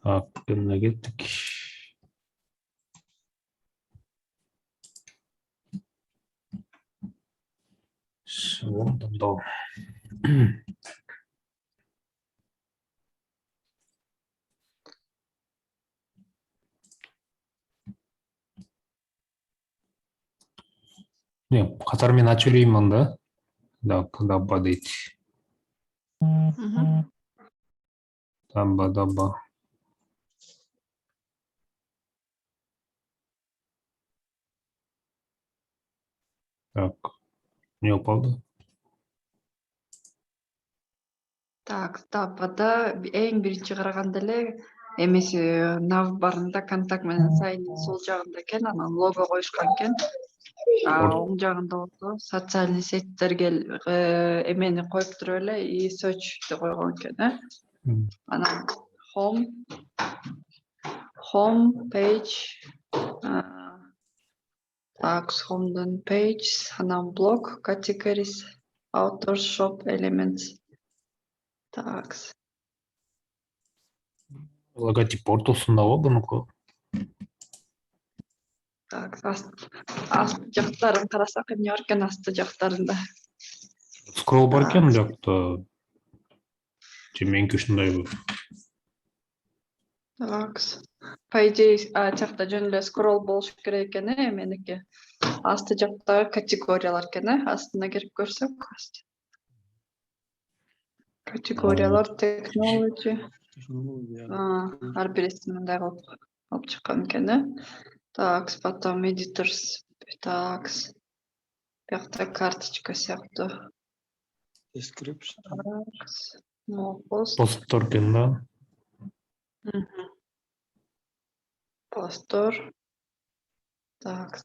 Hakkına gittik. Sonunda. Не, қатармен ачып жіберейін онда. Дабба дейді. Дабба. Так, не упалды. Так, табада эң биринчи караганда эле эмеси nav барында контакт менен сайттын сол жагында экен, анан лого коюшкан экен. Оң жагында болсо социальный сетьтерге эмени коюп туруп эле и search'ти койгон экен, Анан home page, так, home'дан page, анан blog, categories, authors, shop, elements. Так. Логотип ортосунда го бунуку. Так, асты жактарын карасак эмне бар экен асты жактарында? Скролл бар экен жакта. Меники ушундайбы. Так. По идее, жакта жөн эле скролл болуш керек экен, меники. Асты жактагы категориялар экен, астына кирип көрсөк. Категориялар technology. Ар бирисин мындай кылып алып чыккан экен. Так, потом editors. Так. Бuyакта карточка сыяктуу. Description. Посттор экен да. Постор. Так,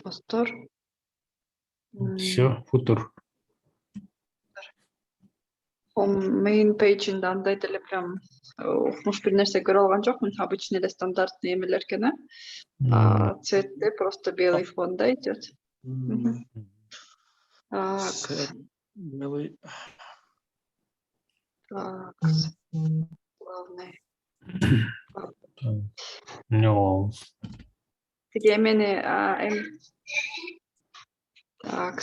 постор. Все, футер. Main page'inde андай деле прям укмуш бир нерсе көрө алган жокмун. Обычный эле стандартный эмелер экен. Цветте просто белый фон да идет. Так. Белый. Так. Главное. No. Тиги эмени так.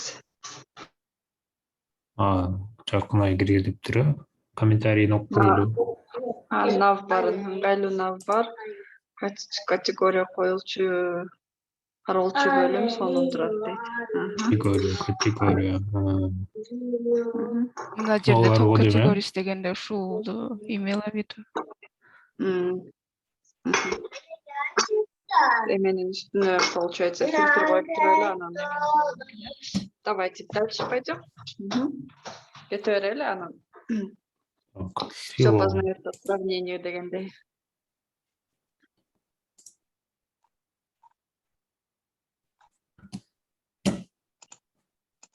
Жакынай киргизип туруп, комментарийин окуп көрөлү. Nav бар, ыңгайлуу nav бар. Категория коюлчу, кароолчу бөлүм сонун турат дейт. Категория. Мына жерде топ категориясы дегенде ушулду имела в виду. Эменин үстүнө, получается, фильтр коюп туруп эле анан. Давайте дальше пойдем. Кете берели анан. Все познает по сравнению дегендей.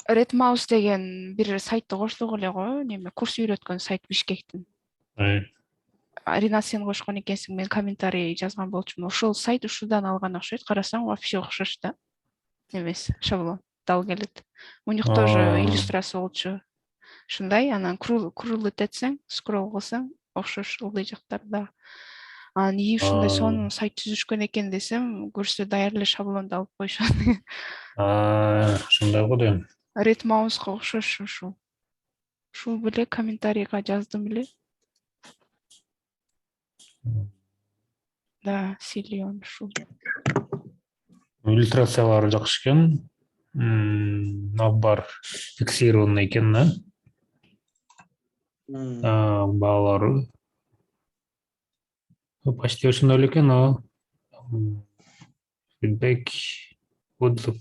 Red Mouse деген бир сайтты коштук эле го, неме курс үйрөткөн сайт Бишкектин. Ринат сен кошкон экенсиң, мен комментарий жазган болчумун. Ошол сайт ушудан алган окшойт. Карасаң вообще окшош да. Эмес, шаблон дал келет. У них тоже иллюстрация болчу. Ушундай, анан крулит этсең, скролл кылсаң, окшош ылдый жактарда. Анан и ушундай сонун сайт түзүшкөн экен десем, көрсө даяр эле шаблонду алып койшот. Ушундай го дейм. Red Mouse'га окшош ушул. Ушул беле комментарийга жаздым беле. Да, силион ушул. Иллюстрациялары жакшы экен. Набар фиксированный экен да. Баалары. Почти ошондой эле экен, Фидбек, отзыв.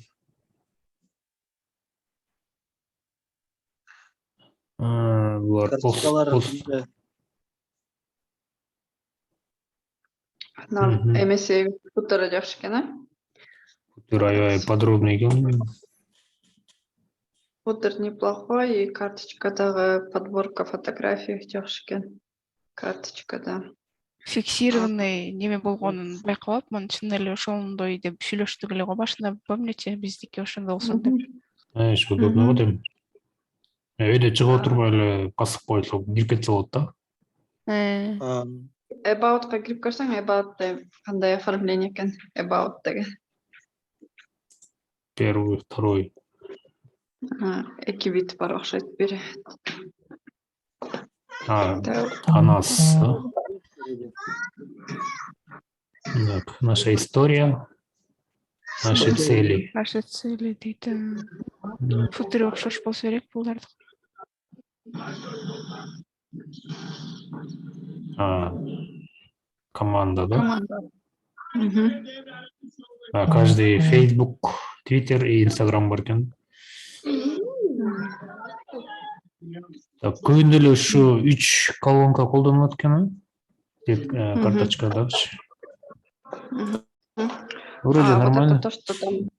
Булар пост. Эмеси футуру жакшы экен, Футур аябай подробный экен. Футур неплохой, и карточкадагы подборка фотографий жакшы экен. Карточкада. Фиксированный неме болгонун байкап, чын эле ошондой деп сүйлөштүк эле го башында, помните, биздики ошондой болсун деп. Эш удобно го дейм. Үйдө чыгып отурбай эле басып койсок кирип кетсе болот да. About'қа кирип көрсөң, About'та кандай оформление экен, About деген. Первый, второй. 2 бит бар окшойт бири. А нас, да? Так, наша история, наши цели. Наши цели дейді. Футуре окшош болсо керек буларды. Команда, да? Команда. Каждый Facebook, Twitter и Instagram бар екен. Так, көбүнө эле ушу 3 колонка колдонулат экен, карточкадачы. Вроде Вот это нормально. то, что там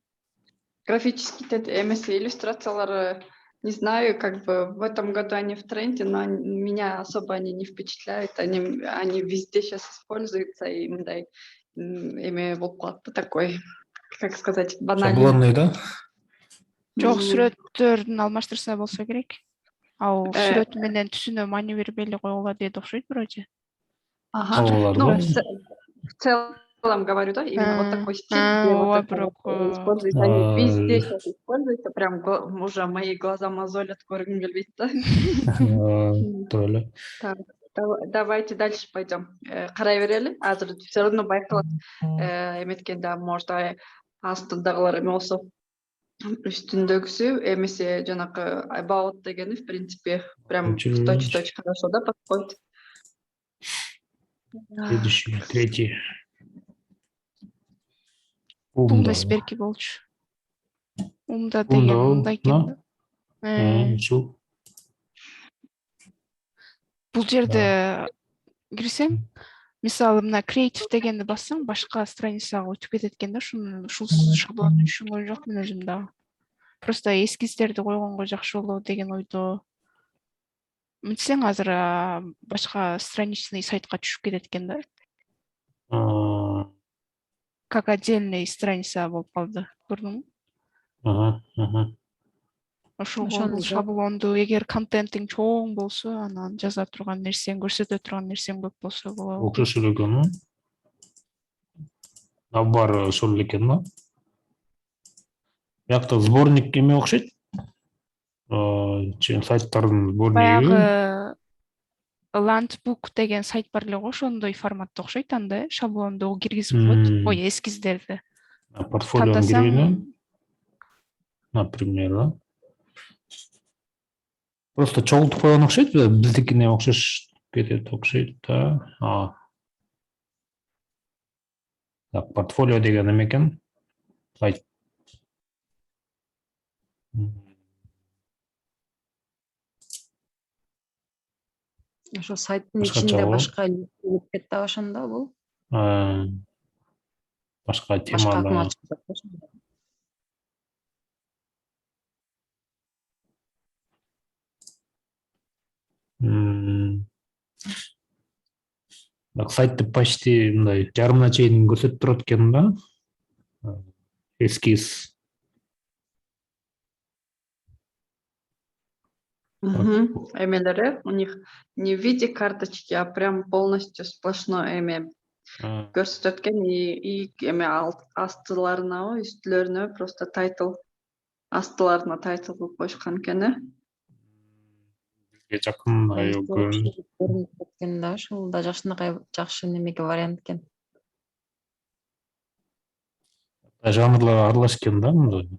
графические эмесы, иллюстрациялары, не знаю, как бы в этом году они в тренде, но меня особо они не впечатляют. Они везде сейчас используются, и ими такой, как сказать, банальный. Шаблонный, да? Жок, сүрөттөрдүн алмаштырса болсо керек. Ал сүрөт менен түсүнө маани бербей эле койгула дейт окшойт вроде. Ага. Ну, в целом говорю, да, именно вот такой стиль, где вот это вот используется, они везде сейчас используются, прям уже мои глаза мозолят, көргүм келбейт да. Толя. Давайте дальше пойдем. Карай берели. Азыр все равно байкалат. Эметкенде может астындагылар эме болсо үстүндөгүсү эмесе жанакы about дегени в принципе прям в точь-в-точь хорошо, да, подходит. Следующий, третий. Бул эсперки болчу. Умда деген мындай экен да. Бул жерде кирсең, мисалы мына креатив дегенди бассаң, башка страницага өтүп кетет экен да, ушул шаблонду түшүнгөн жокмун өзүм дагы. Просто эскиздерди койгонго жакшы болот деген ойдо. Мынтсең азыр башка страничный сайтка түшүп кетет экен да. Как отдельный страница болуп калды, көрдүңбү? Ошол шаблонду эгер контентиң чоң болсо, анан жаза турган нерсең, көрсөтө турган нерсең көп болсо болот. Окшош эле экен, баары ошол эле экен да. Биякта сборник эме окшойт. Сайттардын сборниги. Баягы Landbook деген сайт бар эле го, ошондой форматта окшойт анда, шаблонду киргизип коет, ой, эскиздерди. Портфолиону киргизип, например, да. Просто чогултуп койгон окшойт, биздикине окшош кетет окшойт да. Так, портфолио деген эме экен. Сайт. Ошо сайттын ичинде башка электер да ошондо бул. Башка темада. Так, сайтты почти мындай жарымына чейин көрсөтүп турат экен да. Эскиз. Эмелери у них не в виде карточки, а прям полностью сплошной эме көрсөтөт экен, и эме астыларына, үстүлөрүнө просто тайтл, астыларына тайтл кылып коюшкан экен. Жакын айылгөн. Да, ушул да жакшы немеге вариант экен. Жанрлар аралаш экен да мындай.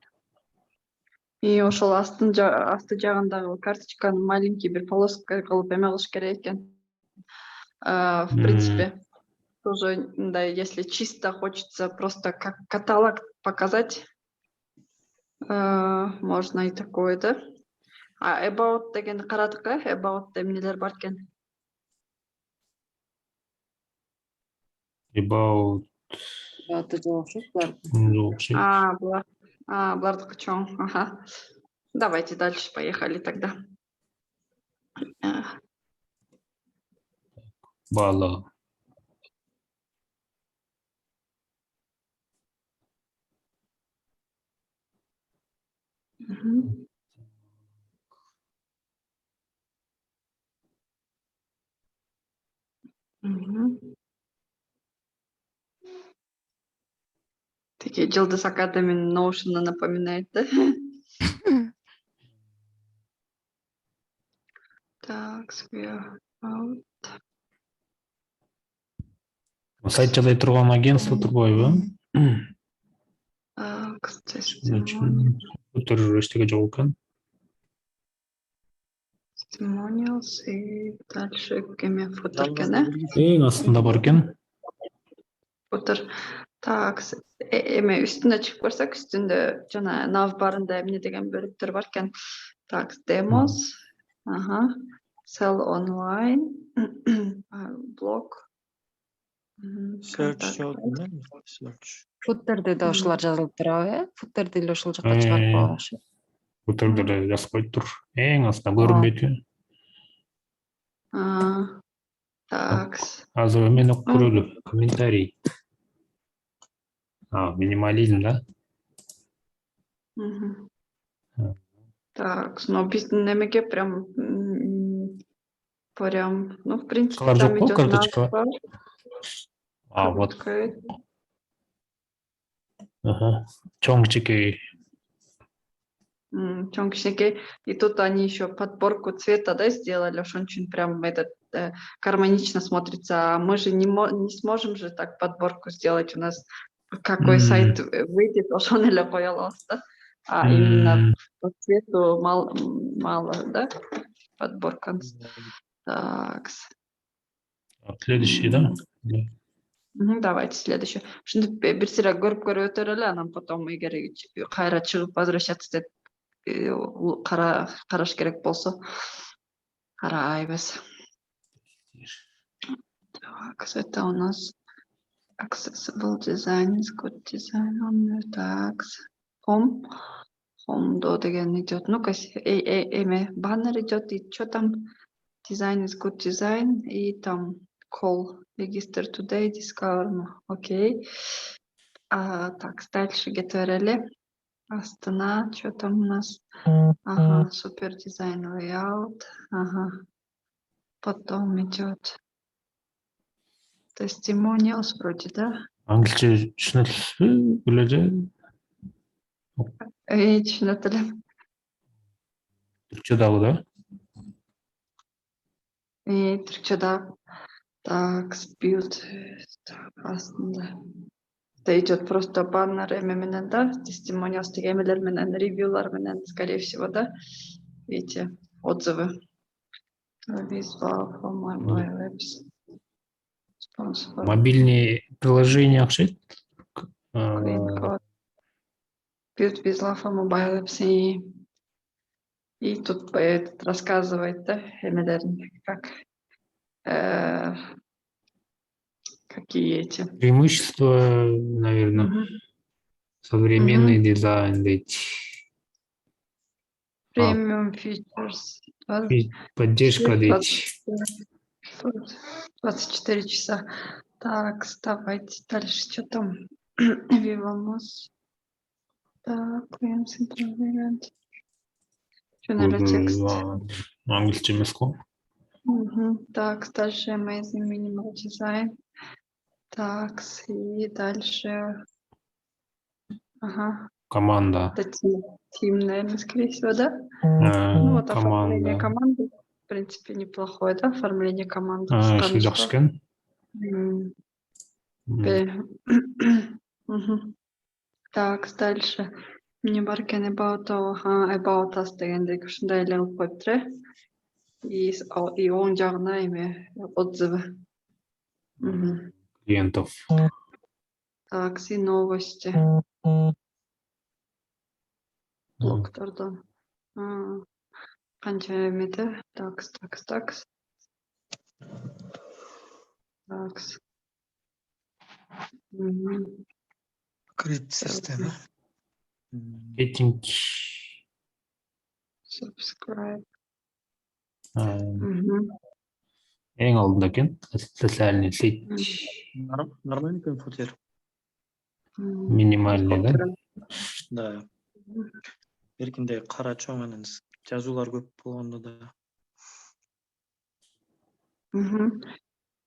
И ошол асты жагындагы карточканы маленький бир полоска кылып эме кылыш керек экен. В принципе, тоже, да, если чисто хочется просто как каталог показать, можно и такое, да. About дегенди карадык, about эмнелер бар экен. About. Булардыкы чоң. Ага. Давайте дальше, поехали тогда. Баала. Мгм. Такие Жылдыз Академinin Notion'u напоминает, да? Так, Сайт жасай турган агентство турбайбы? Өтөр эчтеке жок экен. testimonials и дальше кеме футер Жалғыз кен, да бирге Эң астында бар экен. футер. Так, эме үстүнө чыгып көрсөк, үстүндө жана nav барында эмне деген бөлүктөр бар экен. Так, demos, ага, sell online, blog, search контакт. жок да? Search. Футтерде да ошолар жазылып турабы, Футтерди эле ошол жака чыгарып койгон окшойт. Өтөрдө эле жазып коюп тур. Эң астында көрүнбөйт. Так. Азыр эмен окуп көрөлү. Комментарий. Минимализм, да? Мгм. Так, но биздин немеге прям, ну, в принципе, Карточкалар там жок го, идет карточка? назва. Вот. Карточка. Чоң кичинекей. Чоң кичинекей. И тут они еще подборку цвета, да, сделали, уж очень прям этот гармонично смотрится. А мы же не сможем же так подборку сделать. У нас какой сайт выйдет, уж он или появился, да? А именно по цвету мало, да, подборка. Так. Следующий, да? Давайте следующий. Şimdi bir sıra görüp ötörеле, анан потом эгер кайра чыгып возвращаться деп караш керек болсо карайбыз. Так, это у нас accessible design, good design, так, home деген идет. Ну-ка, эме, баннер идет, и что там? Design is good design, и там call, register today, discover, окей. Так, дальше get Астана, что там у нас? Ага, супер дизайн, layout, ага. Потом идет testimonials вроде, да? Англисче түшүнөсүзбү? Билеже? Түшүнөт Түркчө дагы, да? элем. Түркчө да. Так, build, астында. Это идет просто баннер менен, да? Testimonials деген эмелер менен, ревьюлар менен, скорее всего, да? Эти отзывы. Visual for mobile apps. Мобильный приложение окшойт. Clean code. Build visual for mobile apps. И тут этот рассказывает, да, какие эти. Преимущества, наверное, современный дизайн, Премиум features. поддержка, 24 часа. Так, давайте дальше. Что там? Vivamos. Так, что на текст? Англисче эмес го. Так, дальше amazing minimal design. Так, и дальше. Ага. Команда. Это тим, наверное, скорее всего, да? Ну, вот оформление команды, в принципе, неплохое, да? Оформление команды. Так, дальше. Мне баркен about us дегенде ушундай эле кылып коюптур, и оң жагына эме отзывы Клиентов. Такси, новости. Блогдордон. Канча эмеде? Такс. Крит система. Рейтинг. Subscribe. Эң алдында экен. Социальный сеть. Нормальный компьютер. Минимальный, да? Да. Эркинде кара чоң анан жазуулар көп болгондо да.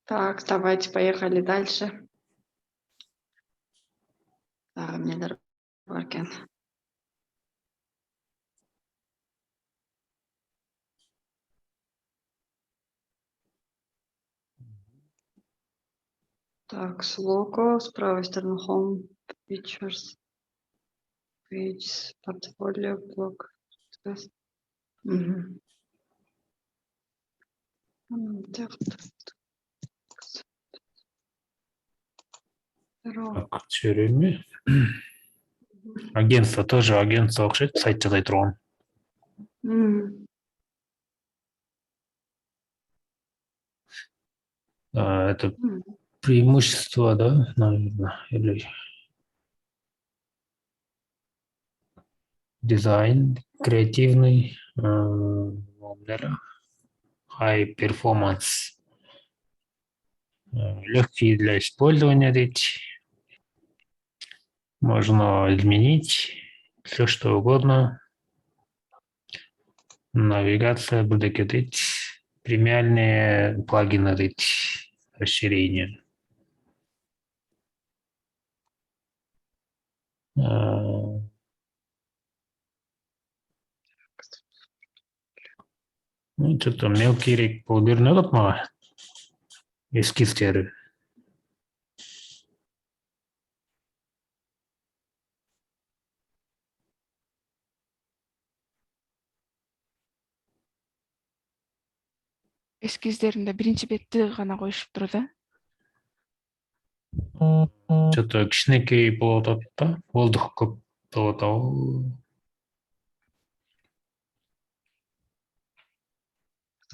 Так, давайте поехали дальше. Эмнелер бар экен. Так, с лого, с правой стороны Home, Features, Pages, Portfolio, блог. Мгм. Так, здорово. Так, сөйлеме. Агентство тоже агентство окшойт, сайт жасай турган. Мгм. Это Мгм. преимущество, да, наверное, или дизайн креативный, high performance, легкий для использования, ведь можно изменить все что угодно. Навигация будет быть премиальные плагины, ведь расширения. Ну, что-то мелкий полдернет мага. Эскизтері. Эскиздеринде биринчи бетти гана коюшуптур да. Что-то кичинекей болуп атат да. Воздух көп болуп атабы.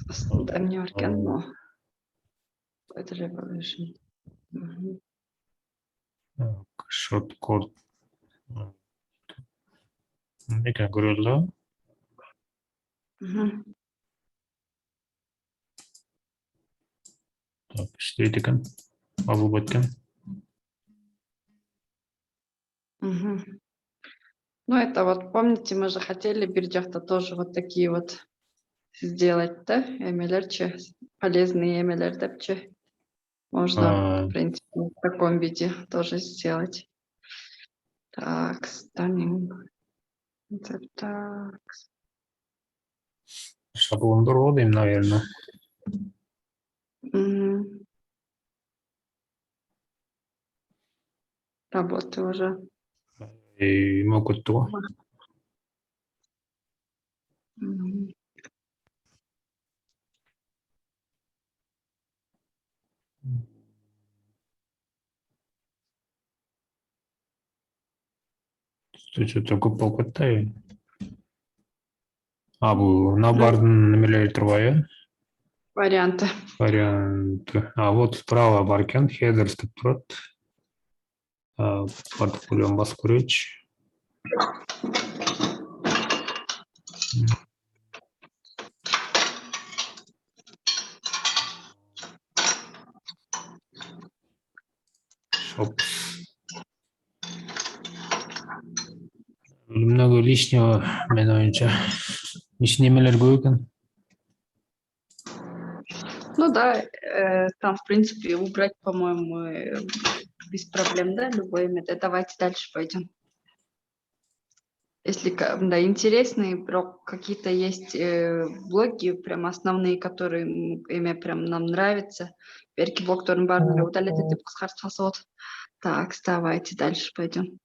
Астында эмне бар экен, но это Revolution. Мгм. Шорт-код. Некен көрөлү. Мгм. Так, иштейт экен. Алып өткөн. Мгм. Ну, это вот, помните, мы же хотели биржахта тоже вот такие вот сделать, да? Эмелерче, полезные эмелер депче. Можно, в принципе, в таком виде тоже сделать. Так, stunning. Так. Шаблондор болот эми, наверное. Мгм. Работы уже. Могут то. Мгм. Что-то көп болуп кетти. Бул набардын немелери турбайбы? Варианты. Варианты. Вот справа бар экен, headers деп турат. Портфолиону басып көрөчү. Shops. Много лишнего, менин оюмча. Лишний немелер көп экен. Ну да, там, в принципе, убрать, по-моему, без проблем, да, любой метод. Давайте дальше пойдем. Если да, интересные, какие-то есть блоги, прям основные, которые имя прям нам нравится. Берки блогторын барын удалять деп кыскартпаса болот. Так, давайте дальше пойдем.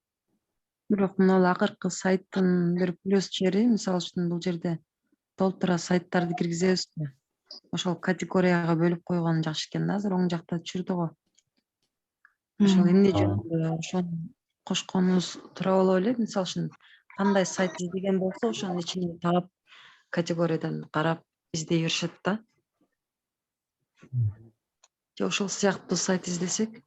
Бирок мына акыркы сайттын бир плюс жери, мисалы үчүн бул жерде толтура сайттарды киргизебизби? Ошол категорияга бөлүп койгон жакшы экен да, азыр оң жакта түшүрдү го. Ошол эмне жөнүндө ошону кошконубуз туура болуп элек. Мисалы үчүн кандай сайт издеген болсо ошонун ичине таап категориядан карап издей беришет да. Же ошол сыяктуу сайт издесек?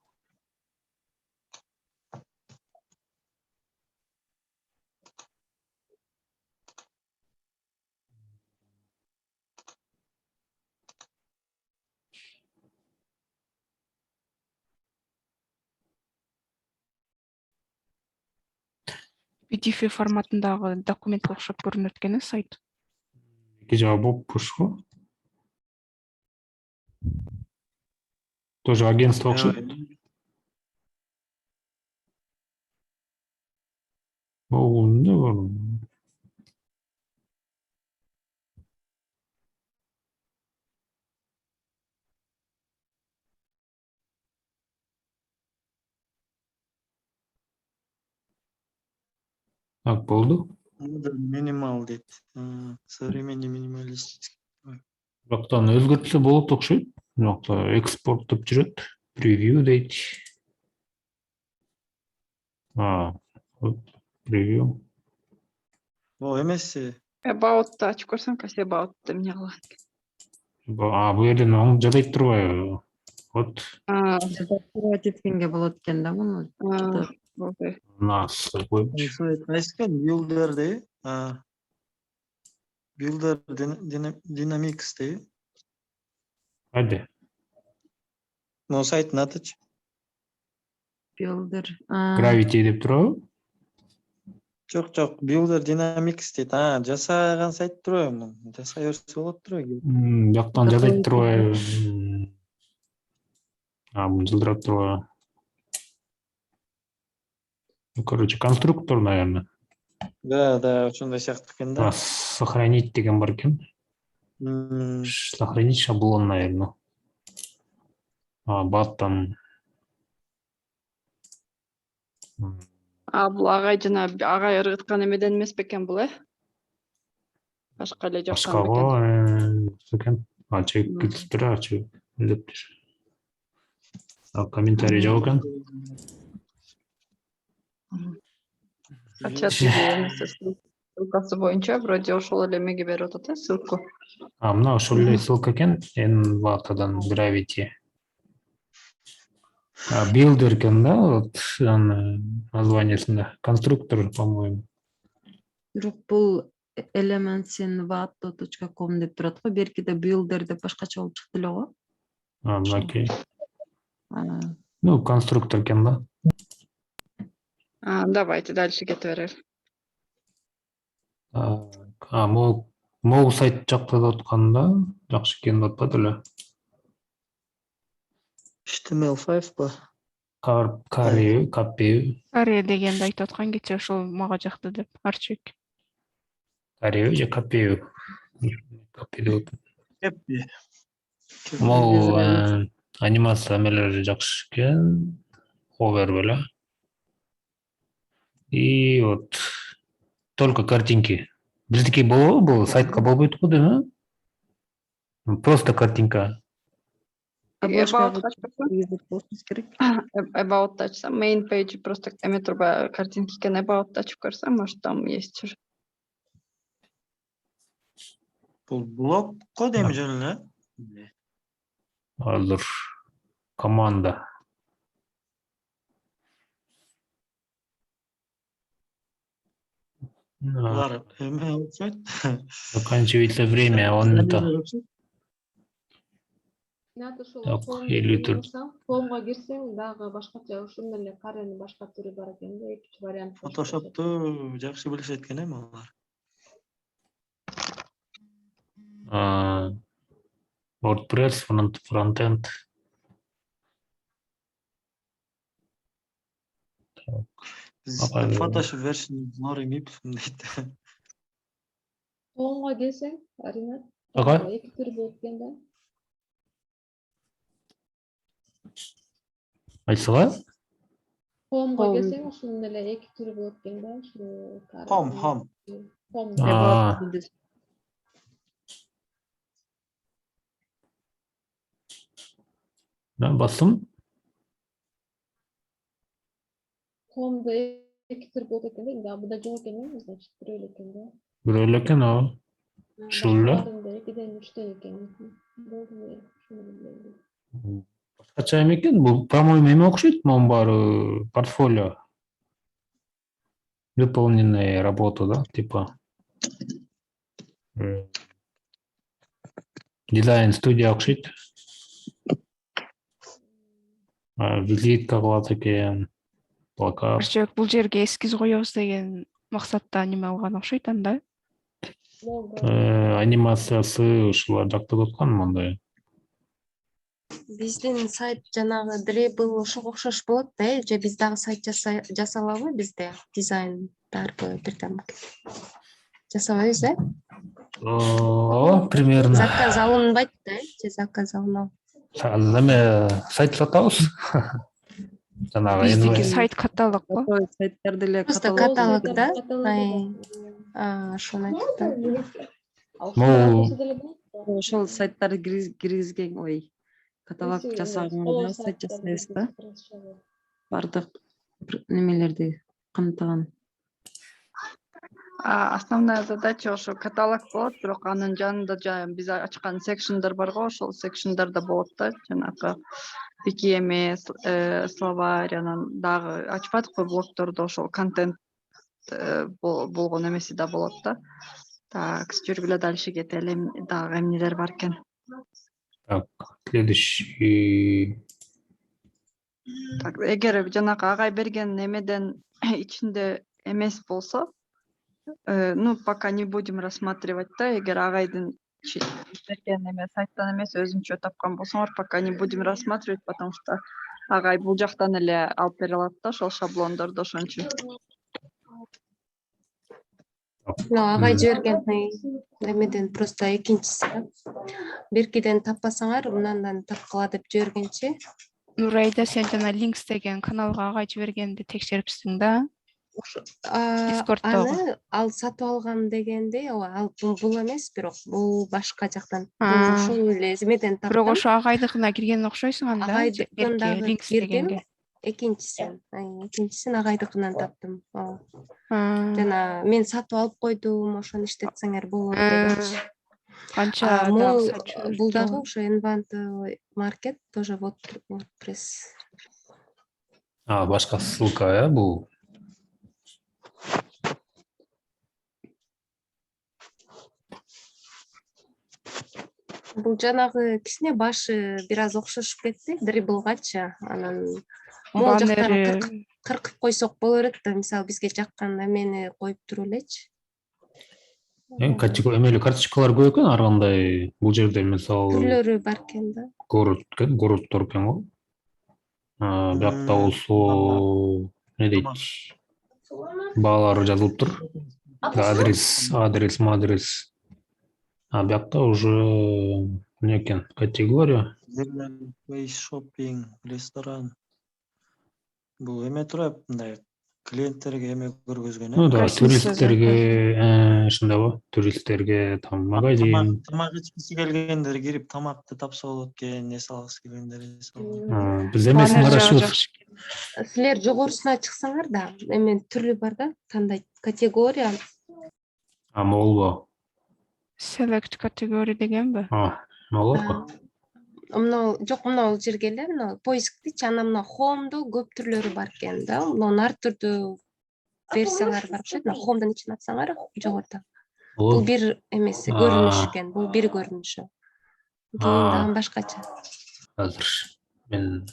PDF форматындагы документке окшоп көрүнөт экен сайт. Эки жагы бош го. Тоже агентство окшойт. Эмне бар? Так болду. Минимал дейт. Современный минималистический. Бирактан өзгөртсө болот окшойт. Биракта экспорт деп жүрөт. Превью дейт. Превью. Эмес. About ачып көрсөң, касе about деп эмне кылат? Бул жерден оң жадайт турбайбы? Вот. Редактировать эткенге болот экен да муну. Окей. Нас коюпчу. Кайсыкан builder де. Builder Dynamics де. Кайда? Но сайттын атычы. Builder. Gravity деп турабы? Жок, Builder Dynamics дейт. Жасаган сайт турбайбы? Жасай берсе болот турбайбы? Жактан жадайт турбайбы? Бул жылдырап турбайбы? Короче, конструктор, наверное. Да, ошондой сыяктуу экен да. Сохранить деген бар экен. Сохранить шаблон, наверное. Баттан. Бул агай жана агай ыргыткан эмеден эмес бекен бул, Башка эле жактан бекен. Башкаго чек кетиптир, дептир. Комментарий жок экен. Скачать ссылкасы боюнча вроде ошол эле эмеге берип атат, ссылку. Мына ошол эле ссылка экен. Nvataдан Gravity. Builder экен да, вот названиесинде. Конструктор, по-моему. Бирок бул elementsinvato.com деп турат го. Беркиде builder деп башкача болуп чыкты эле го. Мынакей. Конструктор экен да. Давайте дальше кете берели. Могу сайт жактырып атканда жакшы экен деп атпады эле. HTML5 ба? Каре дегенди айтып аткан кече ошол мага жакты деп арчек. Каре же капею. Капею. Кепи. Могу анимация эмелери жакшы экен. Ховер беле. И вот только картинки. Биздики болобу, бул сайтка болбойт го дейм, Просто картинка. About ачсам, main page просто эме турбай картинки экен, about ачып көрсөм, может там есть уже. Бул блог го дейм жөн эле. Азыр команда. Бар эме окшойт. Заканчивается время, он это. Так, 54. Фомго кирсең дагы башкача ушундай эле каренин башка түрү бар экен да, экинчи вариант. Photoshop'tu жакшы билишет экен алар. WordPress, фронтенд. Photoshop версияны зор эмейбизмин дейт. Фомго келсең, Арина, эки түрү болот экен да. Айтсыга? Фомго келсең, ушунун эле эки түрү болот экен да, Home. Ben bastım. Home'da эки түр болот экен да, буда жок экен да, значит, бирөө эле экен да. Biri öyle eкен o. Şöyle. Экиден үчтөн экен. Başkaça emekken bu, по-моему, эме окшойт, монун баары портфолио. Выполненная работа, да, типа. Дизайн студия окшойт. Визитка кылат экен. Плакат. Арчек бул жерге эскиз коебуз деген максатта неме алган окшойт анда. Анимациясы ушулар жактырып аткан мындай. биздин сайт жанагы Dribble ошого окшош болот да, же биз дагы сайт жасалабы бизде дизайндарбы бирден жасабайбыз да? Примерно. Заказ алынбайт да, же заказ алынабы? Неме сайт сатабыз. Жанагы Биздики NV. сайт каталог го. Готовый сайттар деле Просто каталог. каталог да? Ошону айтып да. Ошол сайттарды киргизген, ой, каталог жасаганга да сайт жасайбыз да. Бардык немелерди камтыган. Основная задача ошо каталог болот, бирок анын жанында биз ачкан секшндар бар го, ошол секшндарда болот да, жанагы Wiki словарь, анан дагы ачпадыкпы блогдордо ошол контент болгон эмеси да болот да. Так, жүргүлө дальше кетели, дагы эмнелер бар экен. Так, следующий. Так, эгер жанагы агай берген немеден ичинде эмес болсо, ну, пока не будем рассматривать да, эгер агайдын берген эме сайттан эмес өзүнчө тапкан болсоңор, пока не будем рассматривать, потому что агай бул жактан эле алып бере алат да, ошол шаблондорду ошон үчүн. Агай жиберген немеден просто экинчиси да. Биркиден таппасаңар, мындан тапкыла деп жибергенчи. Нурайда, сен жана Links деген каналга агай жибергенди текшериптсиң да. Аны ал сатып алган дегенде, ал бул эмес, бирок бул башка жактан. Бул ушул эле эмеден таптым. Бирок ошо агайдыкына кирген окшойсуң анда. Агайдыкынан дагы Links кирдим. дегенге. Экинчисин агайдыкынан таптым. Жана мен сатып алып койдум, ошону иштетсеңер болот дегенчи. Канча бул дагы ошо Envanto Market тоже WordPress. Башка ссылка, бул. Бул жанагы кичине башы бир аз окшошуп кетти, Dribble'гачы. Анан могул жактарын кыркып койсок боло берет да, мисалы бизге жаккан эмени коюп туруп элечи. Эмеле карточкалар көп экен, ар кандай. Бул жерде мисалы Түрлөрү бар экен да. городдор экен го. Биякта болсо эмне дейт? Баалары жазылыптыр. Адрес, мадрес. Биякта уже эмне экен? Категория. Шоппинг, ресторан. Бул эме турат, мындай клиенттерге эме көргөзгөн. Ну да, туристтерге, ошондойбу, туристтерге там магазин. Тамак ичкиси келгендер кирип тамакты тапса болот экен, эс алгысы келгендер эс алат. Биз эмесин карашыбыз. Силер жогорусуна чыксаңар да, эме түрлү бар да, кандай категория. Могулбу? Select категория дегенби? Могулбу? Жок, мына жерге эле, мына поисктичи, анан мына Home'до көп түрлөрү бар экен да. Мына ар түрдүү версиялар бар окшойт. Home'дун ичине атсаңар, жогоруда. Бул бир эмеси, көрүнүш экен. Бул бир көрүнүшү. Кийин дагы башкача. Азыр мен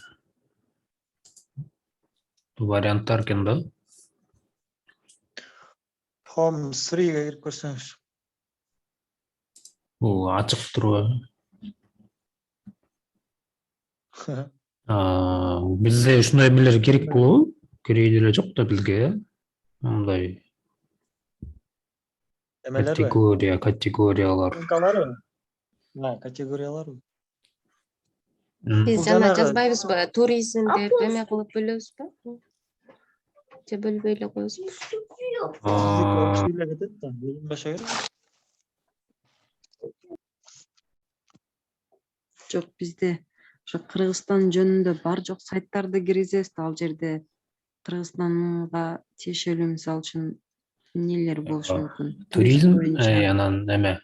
варианттар экен да. Home 3-ге кирип көрсөңүз. Бул ачык турбайбы? Бизде ушундай эмелер керек болобу? Кереги деле жок да бизге. Мындай категориялар. Категорияларбы? Биз жана жазбайбызбы? Туризм деп эме кылып бөлөбүзбү? Же бөлбөй эле коебузбу? Жок, бизде ошо Кыргызстан жөнүндө бар жок сайттарды киргизебиз да, ал жерде Кыргызстанга тиешелүү мисалы үчүн эмнелер болушу мүмкүн? Туризм, анан эме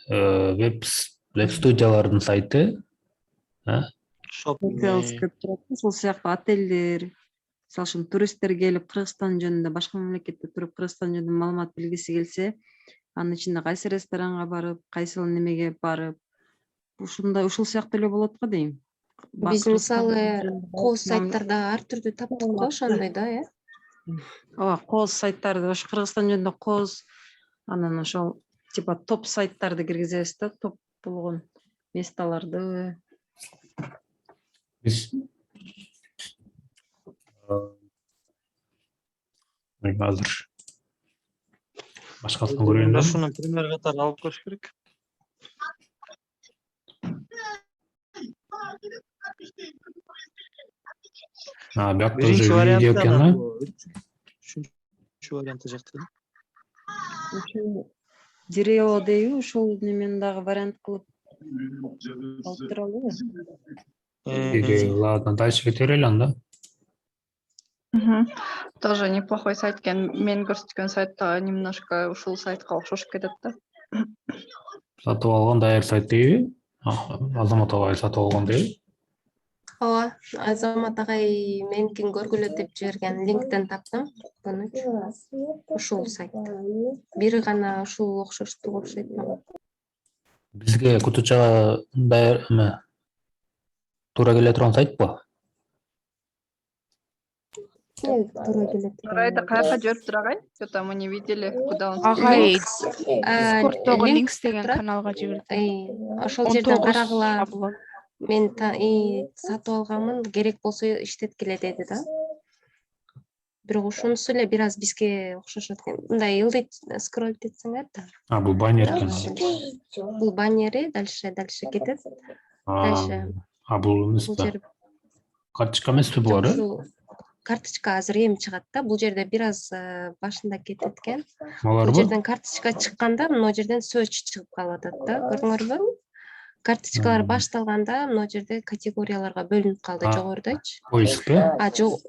веб студиялардын сайты, көп турат. Ошол сыяктуу отелдер, мисалы үчүн туристтер келип Кыргызстан жөнүндө, башка мамлекетте туруп Кыргызстан жөнүндө маалымат билгиси келсе, анын ичинде кайсы ресторанга барып, кайсыл немеге барып, ушул сыяктуу эле болот го дейм. Биз мисалы кооз сайттарда ар түрдүү таптык го ошондой да, кооз сайттарды, ошо Кыргызстан жөнүндө кооз, анан ошол типа топ сайттарды киргизебиз да, топ болгон месталарды. Биз азыр башкасын көрөйүн Мында да. шуну пример катары алып көрүш керек. Бuyakta уже видео варианты экен, да? Üçüncü варианты жакты. Ошол Дирео дейби, ошол немен дагы вариант кылып алып туралыбы? Ладно, дальше кете берели анда. Тоже неплохой сайт экен. Мен көрсөткөн сайт немножко ушул сайтка окшош кетет да. Сатып алган даяр сайт дейби? Азамат агай сатып алган дейби? ооба, Азамат агай меникин көргүлө деп жиберген линктен таптым буну. Ушул сайт. Бири гана ушул окшоштук окшойт мага. Бизге кутучага даяр туура келе турган сайтпы? Туура келет. Райда каяка жибериптир агай? Что-то мы не видели, куда он Агай скинул. Дискорддогу линк Links деген турат. каналга жиберди. Ошол жерден 19 карагыла. шаблон. Мен сатып алганмын, керек болсо иштеткиле деди да. Бирок ушунусу эле бир аз бизге окшошот экен. Мындай ылдый скролл этсеңер да. Бул баннер экен. Бул баннери дальше кетет. Дальше Бул бул эмеспи? жер Карточка эмеспи булар, ушул карточка азыр эми чыгат да. Бул жерде бир аз башында кетет экен. Бул Буларбы? жерден карточка чыкканда мына жерден search чыгып калып атат да. Көрдүңөрбү? Карточкалар башталганда мына жерде категорияларга бөлүнүп калды жогорудачы. Поиск, Жок,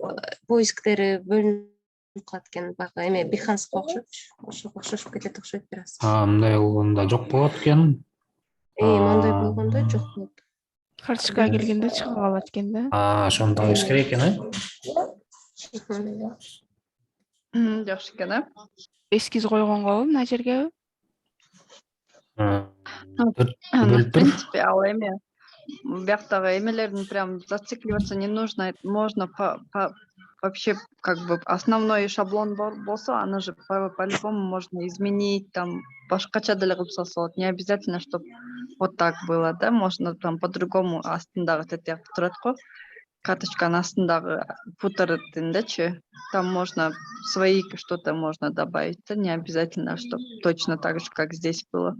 поисктери бөлүнүп калат экен. Баягы эме Behance-ка окшойт. Ошого окшошуп кетет окшойт бир аз. Мындай болгондо жок болот экен. Мондой болгондо жок болот. Карточкага келгенде чыга калат экен да. Ошону табыш керек экен, Жакшы экен, э? Эскиз койгонго мына жерге. Бөлүп В тур. принципе, ал эме бияктагы эмелердин прям зацикливаться не нужно. Можно вообще как бы основной шаблон болсо, аны же по-любому можно изменить, там башкача деле кылып салса болот. Не обязательно, чтобы вот так было, да? Можно там по-другому астындагы тетек турат го. Карточканын астындагы футerdindечи, там можно свои что-то можно добавить, да? Не обязательно, чтобы точно так же, как здесь было.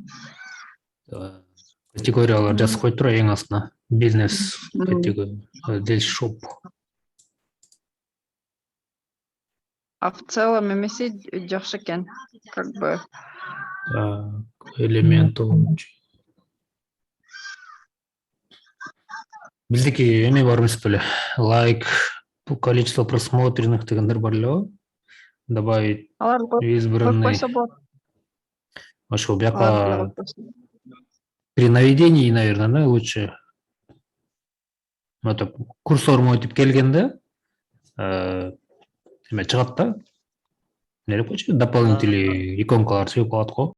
Категориялар жазып коюп тур эң астына. Бизнес категория, здесь шоп. А в целом эмеси жакшы экен, как бы. Элемент. Биздики эме бар эмес беле? Лайк, количество просмотренных дегендер бар эле. Добавить Алар избранный. койсо болот. Ошол бияка при наведении, наверное, да, лучше. Это курсор өтүп келгенде эме чыгат да. Дополнительный иконкалар чыгып калат го.